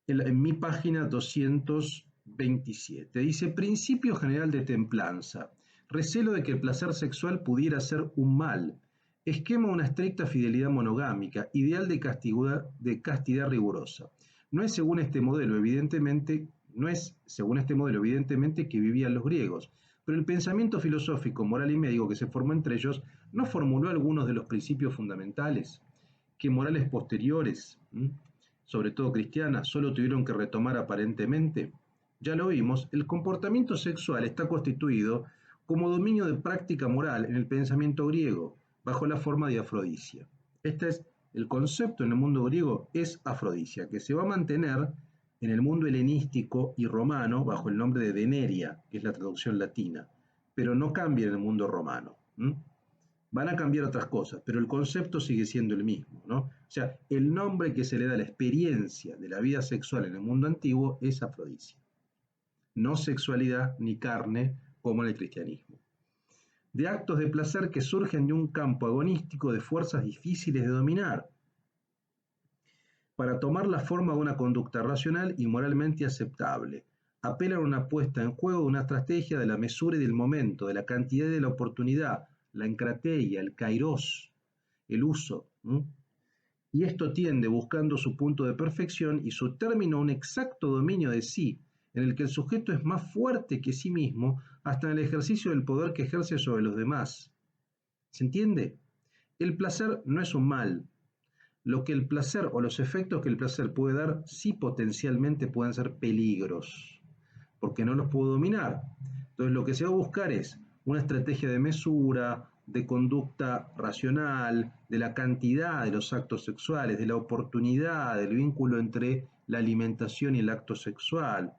en mi página 227. Dice, principio general de templanza. Recelo de que el placer sexual pudiera ser un mal. Esquema una estricta fidelidad monogámica, ideal de castidad rigurosa. No es según este modelo, evidentemente, no es según este modelo, evidentemente, que vivían los griegos, pero el pensamiento filosófico, moral y médico que se formó entre ellos no formuló algunos de los principios fundamentales que morales posteriores, sobre todo cristianas, solo tuvieron que retomar aparentemente. Ya lo vimos, el comportamiento sexual está constituido como dominio de práctica moral en el pensamiento griego, bajo la forma de afrodisia. Este es el concepto en el mundo griego, es afrodisia, que se va a mantener en el mundo helenístico y romano bajo el nombre de Deneria, que es la traducción latina, pero no cambia en el mundo romano. Van a cambiar otras cosas, pero el concepto sigue siendo el mismo, ¿no? O sea, el nombre que se le da a la experiencia de la vida sexual en el mundo antiguo es afrodisia, no sexualidad ni carne como en el cristianismo. De actos de placer que surgen de un campo agonístico de fuerzas difíciles de dominar, para tomar la forma de una conducta racional y moralmente aceptable. Apelan a una puesta en juego de una estrategia de la mesura y del momento, de la cantidad y de la oportunidad, la encrateia, el kairos, el uso. Y esto tiende, buscando su punto de perfección y su término, a un exacto dominio de sí, en el que el sujeto es más fuerte que sí mismo hasta en el ejercicio del poder que ejerce sobre los demás. ¿Se entiende? El placer no es un mal. Lo que el placer o los efectos que el placer puede dar sí potencialmente pueden ser peligros, porque no los puedo dominar. Entonces lo que se va a buscar es una estrategia de mesura, de conducta racional, de la cantidad de los actos sexuales, de la oportunidad, del vínculo entre la alimentación y el acto sexual.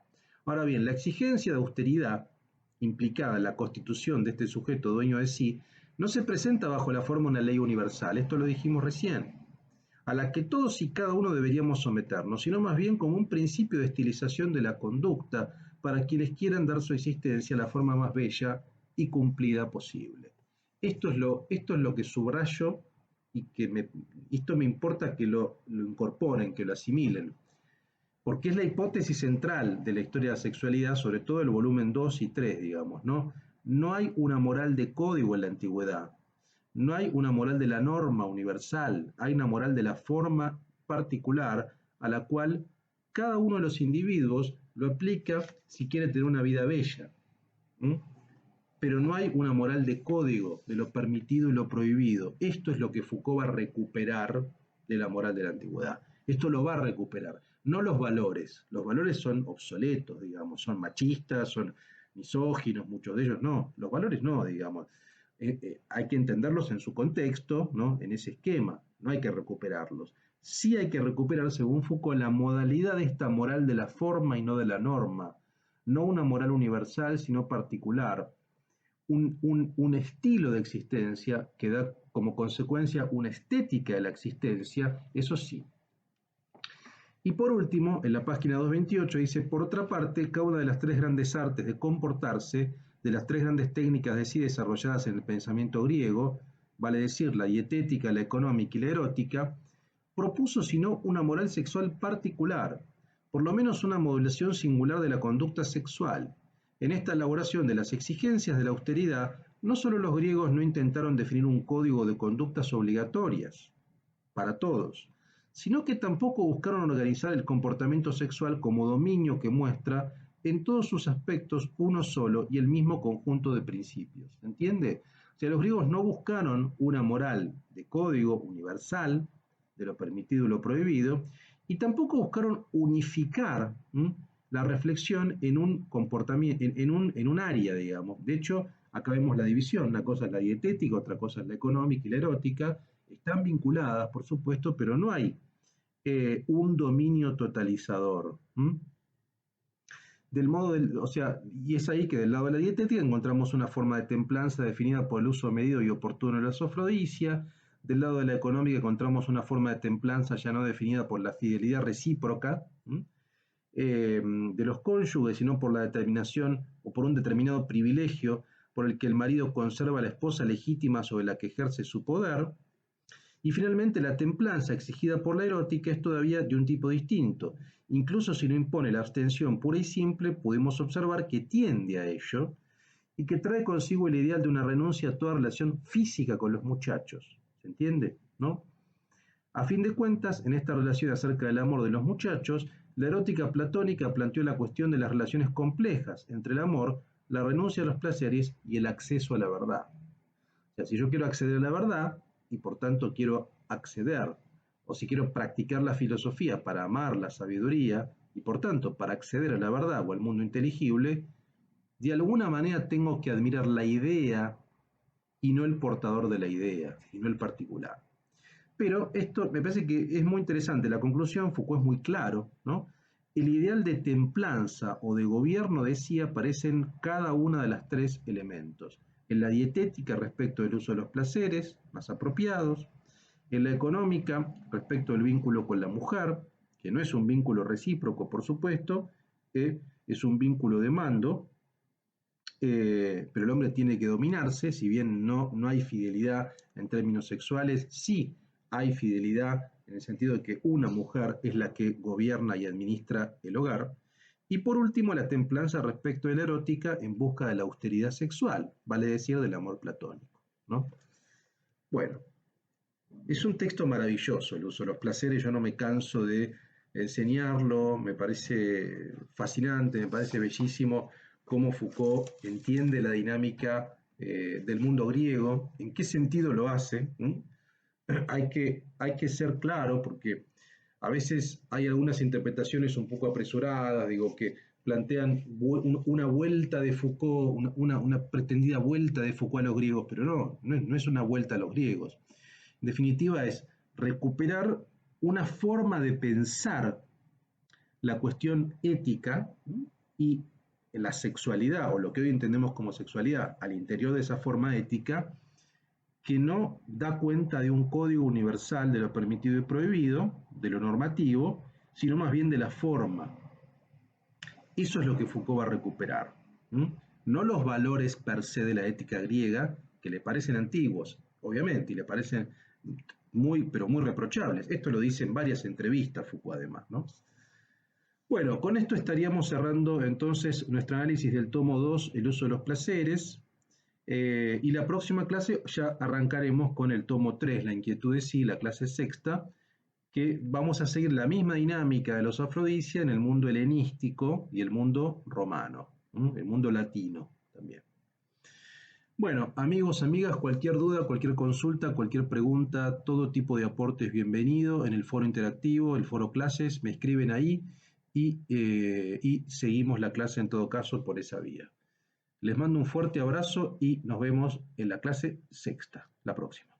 Ahora bien, la exigencia de austeridad implicada en la constitución de este sujeto dueño de sí no se presenta bajo la forma de una ley universal, esto lo dijimos recién, a la que todos y cada uno deberíamos someternos, sino más bien como un principio de estilización de la conducta para quienes quieran dar su existencia la forma más bella y cumplida posible. Esto es lo que subrayo y esto me importa que lo incorporen, que lo asimilen, porque es la hipótesis central de la historia de la sexualidad, sobre todo el volumen 2 y 3, digamos, ¿no? No hay una moral de código en la antigüedad, no hay una moral de la norma universal, hay una moral de la forma particular a la cual cada uno de los individuos lo aplica si quiere tener una vida bella. ¿Mm? Pero no hay una moral de código de lo permitido y lo prohibido. Esto es lo que Foucault va a recuperar de la moral de la antigüedad. Esto lo va a recuperar, no los valores. Los valores son obsoletos, digamos, son machistas, son misóginos, muchos de ellos no. Los valores no, digamos. Hay que entenderlos en su contexto, ¿no? En ese esquema, no hay que recuperarlos. Sí hay que recuperar, según Foucault, la modalidad de esta moral de la forma y no de la norma. No una moral universal, sino particular, un estilo de existencia que da como consecuencia una estética de la existencia, eso sí. Y por último, en la página 228 dice, por otra parte, cada una de las tres grandes artes de comportarse, de las tres grandes técnicas de sí desarrolladas en el pensamiento griego, vale decir, la dietética, la económica y la erótica, propuso sino una moral sexual particular, por lo menos una modulación singular de la conducta sexual. En esta elaboración de las exigencias de la austeridad, no solo los griegos no intentaron definir un código de conductas obligatorias para todos, sino que tampoco buscaron organizar el comportamiento sexual como dominio que muestra en todos sus aspectos uno solo y el mismo conjunto de principios. ¿Entiende? O sea, los griegos no buscaron una moral de código universal de lo permitido y lo prohibido, y tampoco buscaron unificar la reflexión en un comportamiento, en un área, digamos. De hecho, acá vemos la división, una cosa es la dietética, otra cosa es la económica y la erótica, están vinculadas, por supuesto, pero no hay un dominio totalizador. Del modo o sea, y es ahí que del lado de la dietética encontramos una forma de templanza definida por el uso medido y oportuno de la sofrodicia. Del lado de la económica encontramos una forma de templanza ya no definida por la fidelidad recíproca de los cónyuges, sino por la determinación o por un determinado privilegio por el que el marido conserva a la esposa legítima sobre la que ejerce su poder. Y finalmente, la templanza exigida por la erótica es todavía de un tipo distinto. Incluso si no impone la abstención pura y simple, podemos observar que tiende a ello y que trae consigo el ideal de una renuncia a toda relación física con los muchachos. ¿Se entiende? ¿No? A fin de cuentas, en esta relación acerca del amor de los muchachos, la erótica platónica planteó la cuestión de las relaciones complejas entre el amor, la renuncia a los placeres y el acceso a la verdad. O sea, si yo quiero acceder a la verdad y por tanto quiero acceder, o si quiero practicar la filosofía para amar la sabiduría y por tanto para acceder a la verdad o al mundo inteligible, de alguna manera tengo que admirar la idea y no el portador de la idea, y no el particular. Pero esto me parece que es muy interesante. La conclusión, Foucault es muy claro, ¿no? El ideal de templanza o de gobierno, decía, aparece en cada una de las tres elementos. En la dietética respecto del uso de los placeres más apropiados, en la económica respecto del vínculo con la mujer, que no es un vínculo recíproco, por supuesto, es un vínculo de mando, pero el hombre tiene que dominarse, si bien no hay fidelidad en términos sexuales, sí hay fidelidad en el sentido de que una mujer es la que gobierna y administra el hogar. Y por último, la templanza respecto de la erótica en busca de la austeridad sexual, vale decir, del amor platónico, ¿no? Bueno, es un texto maravilloso el uso de los placeres, yo no me canso de enseñarlo, me parece fascinante, me parece bellísimo cómo Foucault entiende la dinámica del mundo griego, en qué sentido lo hace. Hay que ser claro porque a veces hay algunas interpretaciones un poco apresuradas, digo, que plantean una vuelta de Foucault, una pretendida vuelta de Foucault a los griegos, pero no es una vuelta a los griegos. En definitiva, es recuperar una forma de pensar la cuestión ética y la sexualidad, o lo que hoy entendemos como sexualidad, al interior de esa forma ética, que no da cuenta de un código universal de lo permitido y prohibido, de lo normativo, sino más bien de la forma. Eso es lo que Foucault va a recuperar. No los valores per se de la ética griega, que le parecen antiguos, obviamente, y le parecen pero muy reprochables. Esto lo dice en varias entrevistas Foucault además, ¿no? Bueno, con esto estaríamos cerrando entonces nuestro análisis del tomo 2, el uso de los placeres, y la próxima clase ya arrancaremos con el tomo 3, la inquietud de sí, la clase sexta, que vamos a seguir la misma dinámica de los afrodisias en el mundo helenístico y el mundo romano, el mundo latino también. Bueno, amigos, amigas, cualquier duda, cualquier consulta, cualquier pregunta, todo tipo de aporte es bienvenido en el foro interactivo, el foro clases, me escriben ahí y seguimos la clase en todo caso por esa vía. Les mando un fuerte abrazo y nos vemos en la clase sexta, la próxima.